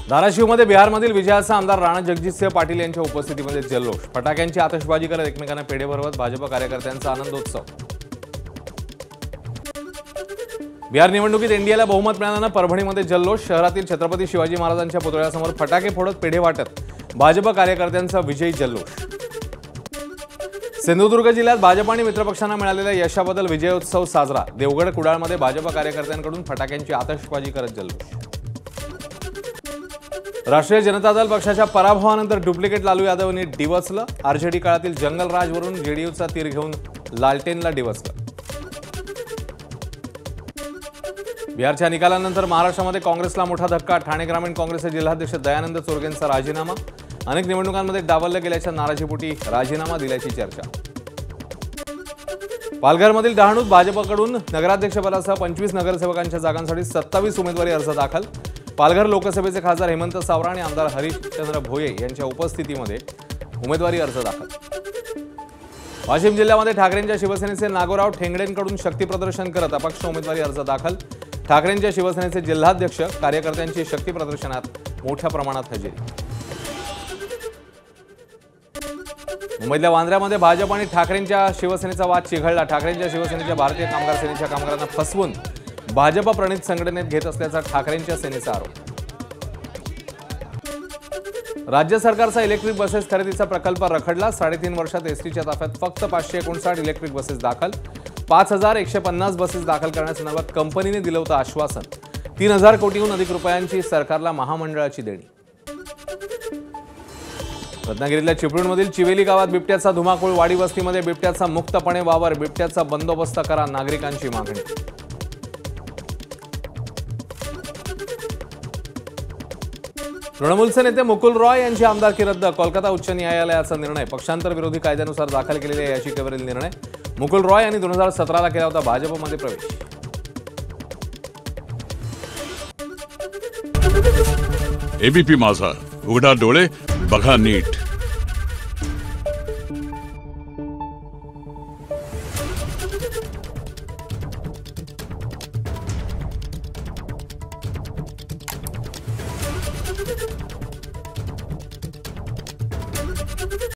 धाराशिवमध्ये बिहारमधील विजयाचा आमदार राणा जगजितसिंह पाटील यांच्या उपस्थितीमध्ये जल्लोष, फटाक्यांची आतषबाजी करत एकमेकांना पेढे भरवत भाजप कार्यकर्त्यांचा आनंदोत्सव। बिहार निवडणुकीत एनडीएला बहुमत मिळाल्यानं परभणीमध्ये जल्लोष, शहरातील छत्रपती शिवाजी महाराजांच्या पुतळ्यासमोर फटाके फोडत पेढे वाटत भाजप कार्यकर्त्यांचा विजयी जल्लोष। सिंधुदुर्ग जिल्ह्यात भाजप आणि मित्रपक्षांना मिळालेल्या यशाबद्दल विजयोत्सव साजरा, देवगड कुडाळमध्ये भाजप कार्यकर्त्यांकडून फटाक्यांची आतषबाजी करत जल्लोष। राष्ट्रीय जनता दल पक्षाच्या पराभवानंतर डुप्लिकेट लालू यादव यांनी डिवचलं, आरजेडी काळातील जंगलराजवरून जेडीयूचा तीर घेऊन लालटेनला डिवचलं। बिहारच्या निकालानंतर महाराष्ट्रामध्ये काँग्रेसला मोठा धक्का, ठाणे ग्रामीण काँग्रेसचे जिल्हाध्यक्ष दयानंद चोरगेंचा राजीनामा, अनेक निवडणुकांमध्ये डावललं गेल्याच्या नाराजीपोटी राजीनामा दिल्याची चर्चा। पालघरमधील डहाणूत भाजपकडून नगराध्यक्षपदासह 25 नगरसेवकांच्या जागांसाठी 27 उमेदवारी अर्ज दाखल, पालघर लोकसभेचे खासदार हेमंत सावरा आणि आमदार हरिश्चंद्र भोये यांच्या उपस्थितीमध्ये उमेदवारी अर्ज दाखल। वाशिम जिल्ह्यामध्ये ठाकरेंच्या शिवसेनेचे नागोराव ठेंगडेंकडून शक्तीप्रदर्शन करत अपक्ष उमेदवारी अर्ज दाखल, ठाकरेंच्या शिवसेनेचे जिल्हाध्यक्ष कार्यकर्त्यांची शक्तीप्रदर्शनात मोठ्या प्रमाणात हजेरी। मुंबईतल्या वांद्र्यामध्ये भाजप आणि ठाकरेंच्या शिवसेनेचा वाद चिघळला, ठाकरेंच्या शिवसेनेच्या भारतीय कामगार सेनेच्या कामगारांना फसवून भाजप प्रणित संघटनेत घेत असल्याचा ठाकरेंच्या सेनेचा आरोप। राज्य सरकारचा इलेक्ट्रिक बसेस खरेदीचा प्रकल्प रखडला, 3.5 वर्षात एसटीच्या ताफ्यात फक्त 559 इलेक्ट्रिक बसेस दाखल, 5150 बसेस दाखल करण्यासंदर्भात कंपनीने दिलं होतं आश्वासन, 3000 कोटीहून अधिक रुपयांची सरकारला महामंडळाची देणी। रत्नागिरीतल्या चिपळूणमधील चिवेली गावात बिबट्याचा धुमाकूळ, वाडी वस्तीमध्ये बिबट्याचा मुक्तपणे वावर, बिबट्याचा बंदोबस्त करा, नागरिकांची मागणी। तृणमूलचे नेते मुकुल रॉय यांची आमदारकी रद्द, कोलकाता उच्च न्यायालयाचा निर्णय, पक्षांतर विरोधी कायद्यानुसार दाखल केलेल्या याचिकेवरील निर्णय। मुकुल रॉय यांनी 2017ला केला होता भाजपमध्ये प्रवेश। एबीपी माझा, उघडा डोळे बघा नीट।